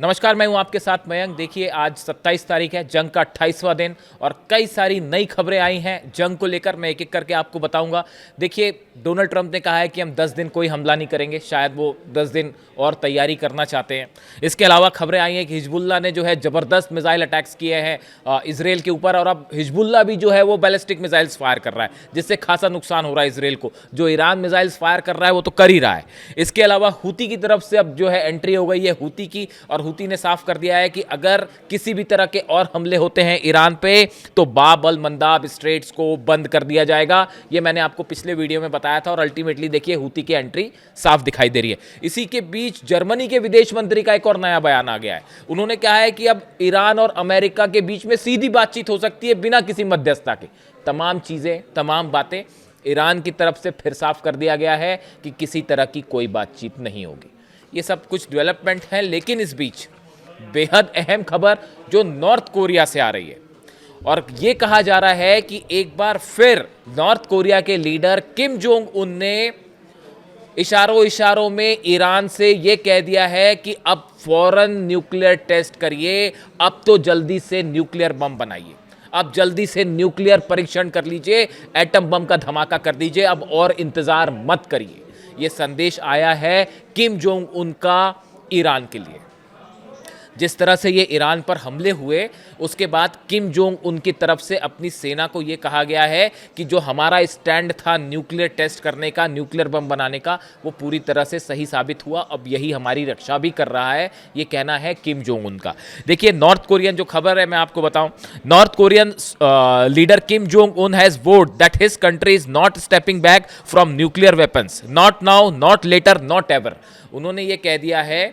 नमस्कार, मैं हूं आपके साथ मयंक। देखिए, आज 27 तारीख है, जंग का 28वां दिन और कई सारी नई खबरें आई हैं जंग को लेकर। मैं एक एक करके आपको बताऊंगा। देखिए, डोनाल्ड ट्रंप ने कहा है कि हम 10 दिन कोई हमला नहीं करेंगे। शायद वो 10 दिन और तैयारी करना चाहते हैं। इसके अलावा खबरें आई हैं कि हिजबुल्ला ने जो है ज़बरदस्त मिसाइल अटैक्स किए हैं इसराइल के ऊपर, और अब हिजबुल्ला भी जो है वो बैलिस्टिक मिसाइल्स फायर कर रहा है, जिससे खासा नुकसान हो रहा है इसराइल को। जो ईरान मिसाइल्स फायर कर रहा है वो तो कर ही रहा है। इसके अलावा हूती की तरफ से अब जो है एंट्री हो गई है हूती की, और हूती ने साफ कर दिया है कि अगर किसी भी तरह के और हमले होते हैं ईरान पे तो बाब अल मंदाब स्ट्रेट्स को बंद कर दिया जाएगा। ये मैंने आपको पिछले वीडियो में बताया था, और अल्टीमेटली देखिए हूती की एंट्री साफ दिखाई दे रही है। इसी के बीच जर्मनी के विदेश मंत्री का एक और नया बयान आ गया है। उन्होंने कहा है कि अब ईरान और अमेरिका के बीच में सीधी बातचीत हो सकती है बिना किसी मध्यस्थता के। तमाम चीजें, तमाम बातें ईरान की तरफ से फिर साफ कर दिया गया है कि किसी तरह की कोई बातचीत नहीं होगी। ये सब कुछ डेवलपमेंट है, लेकिन इस बीच बेहद अहम खबर जो नॉर्थ कोरिया से आ रही है, और ये कहा जा रहा है कि एक बार फिर नॉर्थ कोरिया के लीडर किम जोंग उन ने इशारों इशारों में ईरान से ये कह दिया है कि अब फौरन न्यूक्लियर टेस्ट करिए, अब तो जल्दी से न्यूक्लियर बम बनाइए, अब जल्दी से न्यूक्लियर परीक्षण कर लीजिए, एटम बम का धमाका कर दीजिए, अब और इंतजार मत करिए। ये संदेश आया है किम जोंग उन का ईरान के लिए। जिस तरह से ये ईरान पर हमले हुए, उसके बाद किम जोंग उनकी तरफ से अपनी सेना को ये कहा गया है कि जो हमारा स्टैंड था न्यूक्लियर टेस्ट करने का, न्यूक्लियर बम बनाने का, वो पूरी तरह से सही साबित हुआ। अब यही हमारी रक्षा भी कर रहा है, ये कहना है किम जोंग उन का। देखिए, नॉर्थ कोरियन जो खबर है मैं आपको बताऊं, North Korean leader Kim Jong Un has vowed that his country is not stepping back from nuclear weapons, not now, not later, not ever. उन्होंने ये कह दिया है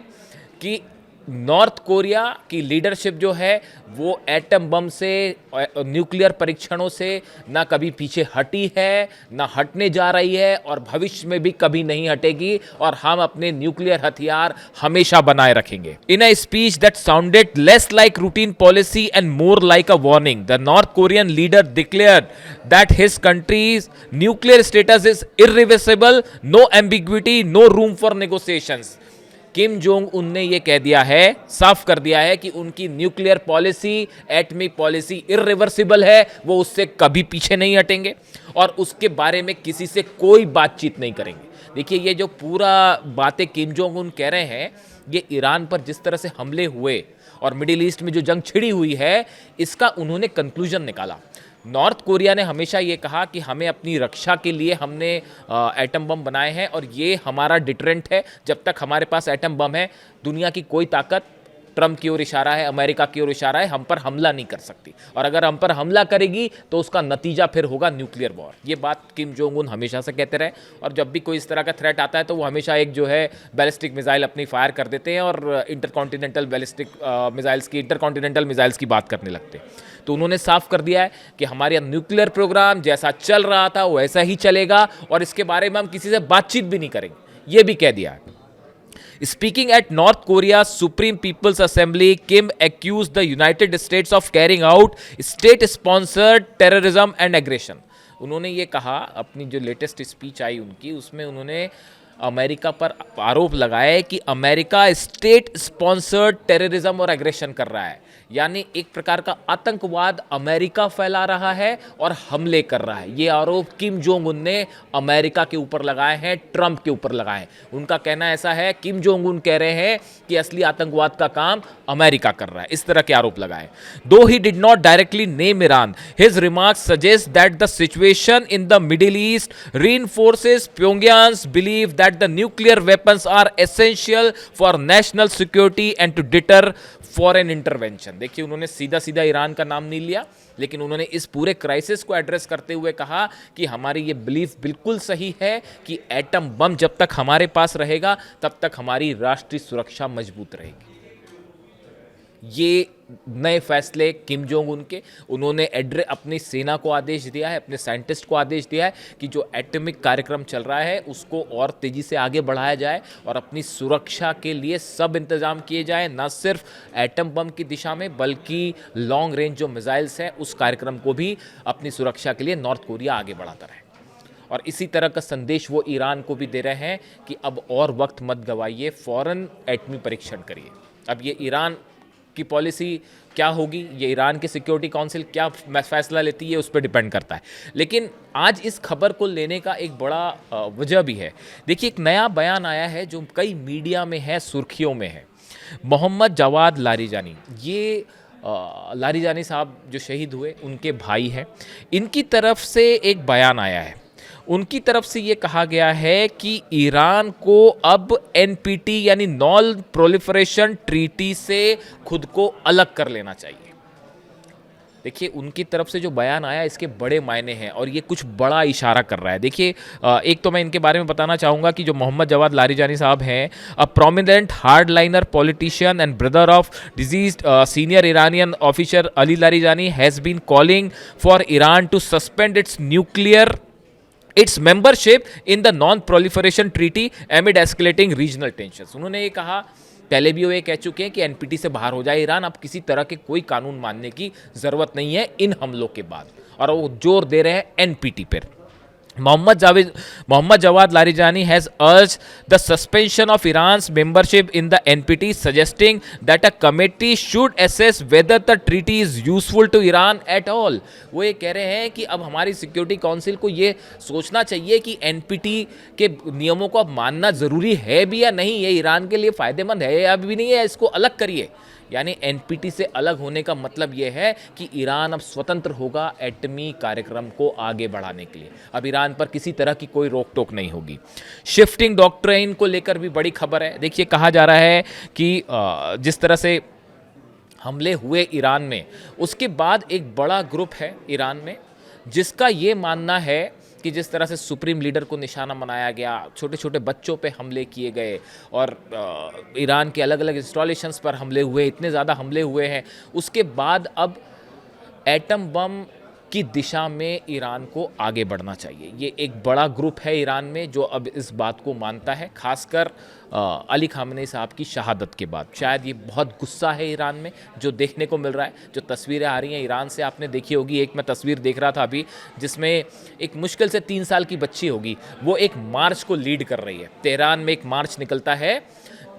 कि नॉर्थ कोरिया की लीडरशिप जो है वो एटम बम से, न्यूक्लियर परीक्षणों से ना कभी पीछे हटी है, ना हटने जा रही है, और भविष्य में भी कभी नहीं हटेगी, और हम अपने न्यूक्लियर हथियार हमेशा बनाए रखेंगे। In a speech that sounded less like routine policy and more like a warning, the North Korean leader declared that his country's nuclear status is irreversible, no ambiguity, no room for negotiations. Kim Jong Un ने यह कह दिया है, साफ कर दिया है कि उनकी न्यूक्लियर पॉलिसी, एटमी पॉलिसी इररिवर्सिबल है, वो उससे कभी पीछे नहीं हटेंगे, और उसके बारे में किसी से कोई बातचीत नहीं करेंगे। देखिए, ये जो पूरा बातें किम जोंग उन कह रहे हैं, ये ईरान पर जिस तरह से हमले हुए और मिडिल ईस्ट में जो जंग छिड़ी हुई है, इसका उन्होंने कंक्लूजन निकाला। नॉर्थ कोरिया ने हमेशा ये कहा कि हमें अपनी रक्षा के लिए हमने एटम बम बनाए हैं, और ये हमारा डिटरेंट है। जब तक हमारे पास एटम बम है, दुनिया की कोई ताकत, ट्रंप की ओर इशारा है, अमेरिका की ओर इशारा है, हम पर हमला नहीं कर सकती, और अगर हम पर हमला करेगी तो उसका नतीजा फिर होगा न्यूक्लियर वॉर। ये बात किम जोंग उन हमेशा से कहते रहे, और जब भी कोई इस तरह का थ्रेट आता है तो वो हमेशा एक जो है बैलिस्टिक मिसाइल अपनी फायर कर देते हैं, और इंटरकॉन्टिनेंटल बैलिस्टिक मिसाइल्स की, इंटरकॉन्टिनेंटल मिसाइल्स की बात करने लगते हैं। तो उन्होंने साफ कर दिया है कि हमारे न्यूक्लियर प्रोग्राम जैसा चल रहा था वैसा ही चलेगा, और इसके बारे में हम किसी से बातचीत भी नहीं करेंगे, ये भी कह दिया है। Speaking at North Korea's Supreme People's Assembly, Kim accused the United States of carrying out state-sponsored terrorism and aggression. उन्होंने ये कहा, अपनी जो लेटेस्ट स्पीच आई उनकी, उसमें उन्होंने अमेरिका पर आरोप लगाया है कि अमेरिका स्टेट स्पॉन्सर्ड टेररिज्म और एग्रेशन कर रहा है, यानी एक प्रकार का आतंकवाद अमेरिका फैला रहा है और हमले कर रहा है। ये आरोप किम जोंग उन ने अमेरिका के ऊपर लगाए हैं, ट्रंप के ऊपर लगाए हैं। उनका कहना ऐसा है, किम जोंग उन कह रहे हैं कि असली आतंकवाद का काम अमेरिका कर रहा है, इस तरह के आरोप लगाए। Though he did not directly name Iran, his remarks suggest that the situation in the Middle East reinforces Pyongyang's believe that the nuclear weapons are essential for national security and to deter foreign intervention। देखिए, उन्होंने सीधा सीधा Iran का नाम नहीं लिया, लेकिन उन्होंने इस पूरे क्राइसिस को एड्रेस करते हुए कहा कि हमारी ये बिलीफ बिल्कुल सही है कि एटम बम जब तक हमारे पास रहेगा तब तक हमारी राष्ट्रीय सुरक्षा मजबूत रहेगी। ये नए फैसले किम जोंग उन के, उन्होंने अपनी सेना को आदेश दिया है, अपने साइंटिस्ट को आदेश दिया है कि जो एटॉमिक कार्यक्रम चल रहा है उसको और तेज़ी से आगे बढ़ाया जाए, और अपनी सुरक्षा के लिए सब इंतजाम किए जाए, न सिर्फ एटम बम की दिशा में बल्कि लॉन्ग रेंज जो मिसाइल्स हैं उस कार्यक्रम को भी अपनी सुरक्षा के लिए नॉर्थ कोरिया आगे बढ़ाता रहे। और इसी तरह का संदेश वो ईरान को भी दे रहे हैं कि अब और वक्त मत गवाइए, फौरन एटमी परीक्षण करिए। अब ये ईरान की पॉलिसी क्या होगी, ये ईरान की सिक्योरिटी काउंसिल क्या फैसला लेती है, उस पर डिपेंड करता है। लेकिन आज इस खबर को लेने का एक बड़ा वजह भी है। देखिए, एक नया बयान आया है जो कई मीडिया में है, सुर्खियों में है। मोहम्मद जवाद लारिजानी, ये लारिजानी साहब जो शहीद हुए उनके भाई हैं, इनकी तरफ से एक बयान आया है। उनकी तरफ से ये कहा गया है कि ईरान को अब एनपीटी यानी नॉन प्रोलिफरेशन ट्रीटी से खुद को अलग कर लेना चाहिए। देखिए, उनकी तरफ से जो बयान आया इसके बड़े मायने हैं और ये कुछ बड़ा इशारा कर रहा है। देखिए, एक तो मैं इनके बारे में बताना चाहूँगा कि जो मोहम्मद जवाद लारिजानी साहब हैं, a prominent hardliner politician and brother of deceased senior Iranian officer Ali Larijani has been calling for Iran to suspend its membership in the non proliferation treaty amid escalating regional tensions. उन्होंने ये कहा, पहले भी वो ये कह चुके हैं कि एनपीटी से बाहर हो जाए ईरान, अब किसी तरह के कोई कानून मानने की ज़रूरत नहीं है इन हमलों के बाद, और वो जोर दे रहे हैं एनपीटी पर। Mohammad Javad Larijani has urged the suspension of Iran's membership in the NPT, suggesting that a committee should assess whether the treaty is useful to Iran at all। वो ये कह रहे हैं कि अब हमारी सिक्योरिटी काउंसिल को ये सोचना चाहिए कि एनपीटी के नियमों को अब मानना ज़रूरी है भी या नहीं, ये ईरान के लिए फ़ायदेमंद है या भी नहीं है, इसको अलग करिए। यानी एनपीटी से अलग होने का मतलब यह है कि ईरान अब स्वतंत्र होगा एटमी कार्यक्रम को आगे बढ़ाने के लिए। अब ईरान पर किसी तरह की कोई रोक टोक नहीं होगी। शिफ्टिंग डॉक्ट्राइन को लेकर भी बड़ी खबर है। देखिए, कहा जा रहा है कि जिस तरह से हमले हुए ईरान में, उसके बाद एक बड़ा ग्रुप है ईरान में जिसका ये मानना है कि जिस तरह से सुप्रीम लीडर को निशाना बनाया गया, छोटे छोटे बच्चों पे हमले किए गए और ईरान के अलग अलग इंस्टॉलेशंस पर हमले हुए, इतने ज़्यादा हमले हुए हैं, उसके बाद अब एटम बम की दिशा में ईरान को आगे बढ़ना चाहिए। ये एक बड़ा ग्रुप है ईरान में जो अब इस बात को मानता है, खासकर अली खामनेई साहब की शहादत के बाद। शायद ये बहुत गुस्सा है ईरान में जो देखने को मिल रहा है। जो तस्वीरें आ रही हैं ईरान से, आपने देखी होगी, एक मैं तस्वीर देख रहा था अभी जिसमें एक मुश्किल से 3 साल की बच्ची होगी, वो एक मार्च को लीड कर रही है। तेहरान में एक मार्च निकलता है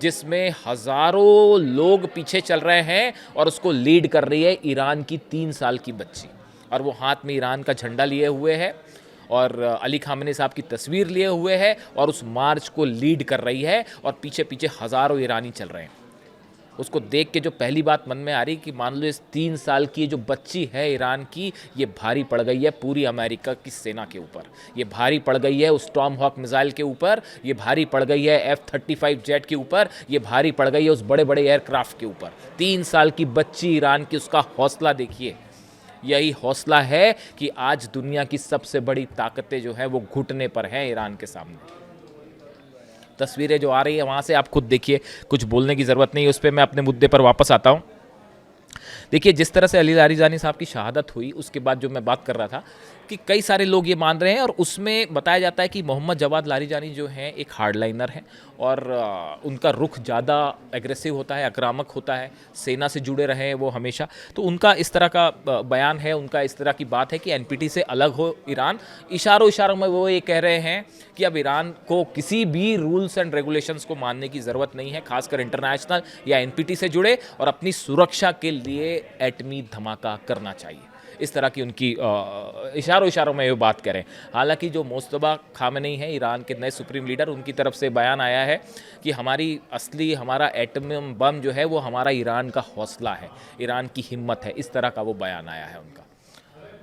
जिसमें हज़ारों लोग पीछे चल रहे हैं और उसको लीड कर रही है ईरान की 3 साल की बच्ची, और वो हाथ में ईरान का झंडा लिए हुए है और अली खामनेई साहब की तस्वीर लिए हुए है और उस मार्च को लीड कर रही है और पीछे पीछे हज़ारों ईरानी चल रहे हैं। उसको देख के जो पहली बात मन में आ रही कि मान लो इस 3 साल की जो बच्ची है ईरान की, ये भारी पड़ गई है पूरी अमेरिका की सेना के ऊपर, ये भारी पड़ गई है उस टॉम हॉक मिसाइल के ऊपर, ये भारी पड़ गई है F-35 जेट के ऊपर, ये भारी पड़ गई है उस बड़े बड़े एयरक्राफ्ट के ऊपर। 3 साल की बच्ची ईरान की, उसका हौसला देखिए। यही हौसला है कि आज दुनिया की सबसे बड़ी ताकतें जो हैं वो घुटने पर हैं ईरान के सामने। तस्वीरें जो आ रही है वहाँ से आप खुद देखिए, कुछ बोलने की ज़रूरत नहीं है उस पर। मैं अपने मुद्दे पर वापस आता हूँ। देखिए, जिस तरह से अली लारिजानी साहब की शहादत हुई उसके बाद जो मैं बात कर रहा था कि कई सारे लोग ये मान रहे हैं और उसमें बताया जाता है कि मोहम्मद जवाद लारिजानी जो हैं एक हार्डलाइनर हैं और उनका रुख ज़्यादा एग्रेसिव होता है, आक्रामक होता है, सेना से जुड़े रहे हैं वो हमेशा। तो उनका इस तरह का बयान है, उनका इस तरह की बात है कि एनपीटी से अलग हो ईरान। इशारों में वो ये कह रहे हैं कि अब ईरान को किसी भी रूल्स एंड रेगुलेशंस को मानने की ज़रूरत नहीं है, खासकर इंटरनेशनल या एनपीटी से जुड़े, और अपनी सुरक्षा के लिए एटमी धमाका करना चाहिए। इस तरह की उनकी इशारों में ये बात करें। हालांकि जो मुस्तफा खामेनेई हैं ईरान के नए सुप्रीम लीडर, उनकी तरफ से बयान आया है कि हमारा एटम बम जो है वो हमारा ईरान का हौसला है, ईरान की हिम्मत है, इस तरह का वो बयान आया है उनका।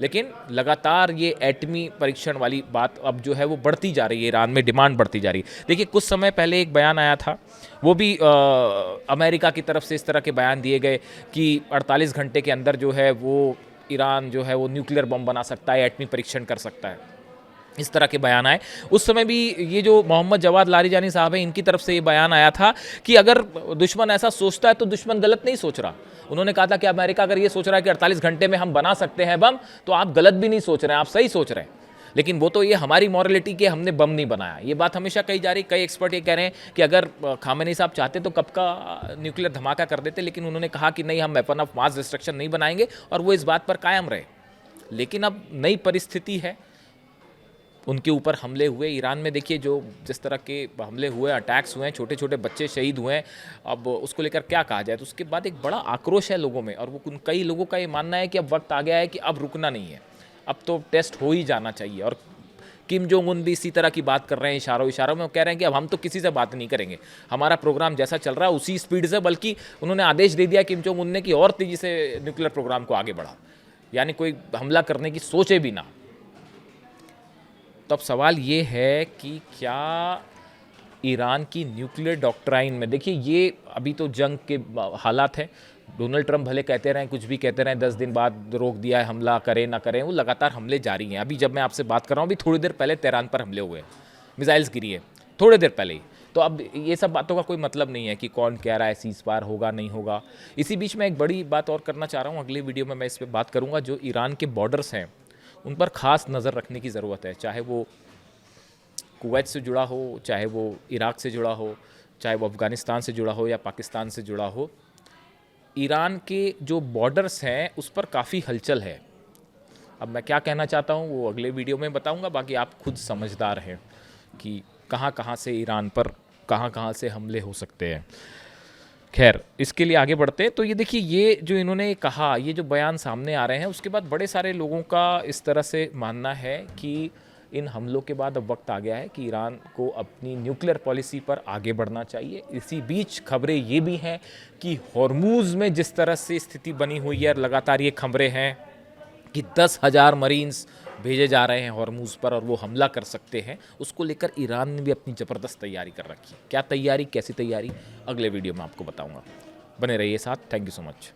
लेकिन लगातार ये एटमी परीक्षण वाली बात अब जो है वो बढ़ती जा रही है, ईरान में डिमांड बढ़ती जा रही है। देखिए, कुछ समय पहले एक बयान आया था, वो भी अमेरिका की तरफ से इस तरह के बयान दिए गए कि 48 घंटे के अंदर जो है वो ईरान जो है वो न्यूक्लियर बम बना सकता है, एटमी परीक्षण कर सकता है, इस तरह के बयान आए। उस समय भी ये जो मोहम्मद जवाद लारिजानी साहब हैं, इनकी तरफ से ये बयान आया था कि अगर दुश्मन ऐसा सोचता है तो दुश्मन गलत नहीं सोच रहा। उन्होंने कहा था कि अमेरिका अगर ये सोच रहा है कि 48 घंटे में हम बना सकते हैं बम, तो आप गलत भी नहीं सोच रहे हैं, आप सही सोच रहे हैं। लेकिन वो तो ये हमारी मॉरलिटी के हमने बम नहीं बनाया, ये बात हमेशा कही जा रही। कई एक्सपर्ट ये कह रहे हैं कि अगर खामेनेई साहब चाहते तो कब का न्यूक्लियर धमाका कर देते, लेकिन उन्होंने कहा कि नहीं, हम वेपन ऑफ मास डिस्ट्रक्शन नहीं बनाएंगे, और वो इस बात पर कायम रहे। लेकिन अब नई परिस्थिति है, उनके ऊपर हमले हुए। ईरान में देखिए जो जिस तरह के हमले हुए, अटैक्स हुए हैं, छोटे छोटे बच्चे शहीद हुए हैं, अब उसको लेकर क्या कहा जाए। तो उसके बाद एक बड़ा आक्रोश है लोगों में, और वो कई लोगों का ये मानना है कि अब वक्त आ गया है कि अब रुकना नहीं है, अब तो टेस्ट हो ही जाना चाहिए। और किम जोंग उन भी इसी तरह की बात कर रहे हैं, इशारों इशारों में वो कह रहे हैं कि अब हम तो किसी से बात नहीं करेंगे, हमारा प्रोग्राम जैसा चल रहा है उसी स्पीड से, बल्कि उन्होंने आदेश दे दिया किम जोंग उन ने कि और तेज़ी से न्यूक्लियर प्रोग्राम को आगे बढ़ा, यानी कोई हमला करने की सोचे भी ना। तो अब सवाल ये है कि क्या ईरान की न्यूक्लियर डॉक्ट्राइन में, देखिए ये अभी तो जंग के हालात हैं, डोनाल्ड ट्रंप भले कहते रहें, कुछ भी कहते रहें, 10 दिन बाद रोक दिया है, हमला करें ना करें, वो लगातार हमले जारी हैं। अभी जब मैं आपसे बात कर रहा हूँ, अभी थोड़ी देर पहले तेहरान पर हमले हुए, मिसाइल्स गिरी है थोड़ी देर पहले ही। तो अब ये सब बातों का कोई मतलब नहीं है कि कौन कह रहा है सीज़ फायर होगा नहीं होगा। इसी बीच में एक बड़ी बात और करना चाह रहा हूँ, अगली वीडियो में मैं इस पर बात करूँगा। जो ईरान के बॉर्डर्स हैं उन पर ख़ास नज़र रखने की ज़रूरत है, चाहे वो कुवैत से जुड़ा हो, चाहे वो इराक से जुड़ा हो, चाहे वो अफ़गानिस्तान से जुड़ा हो या पाकिस्तान से जुड़ा हो। ईरान के जो बॉर्डर्स हैं उस पर काफ़ी हलचल है। अब मैं क्या कहना चाहता हूँ वो अगले वीडियो में बताऊँगा, बाकी आप खुद समझदार हैं कि कहाँ कहाँ से ईरान पर कहाँ कहाँ से हमले हो सकते हैं। खैर, इसके लिए आगे बढ़ते हैं। तो ये देखिए, ये जो इन्होंने कहा, ये जो बयान सामने आ रहे हैं, उसके बाद बड़े सारे लोगों का इस तरह से मानना है कि इन हमलों के बाद अब वक्त आ गया है कि ईरान को अपनी न्यूक्लियर पॉलिसी पर आगे बढ़ना चाहिए। इसी बीच खबरें ये भी हैं कि हॉर्मूज़ में जिस तरह से स्थिति बनी हुई है, लगातार ये खबरें हैं कि 10,000 मरीन्स भेजे जा रहे हैं हॉर्मूज़ पर और वो हमला कर सकते हैं। उसको लेकर ईरान ने भी अपनी ज़बरदस्त तैयारी कर रखी है। क्या तैयारी, कैसी तैयारी, अगले वीडियो में आपको बताऊँगा। बने रहिए साथ। Thank you so much.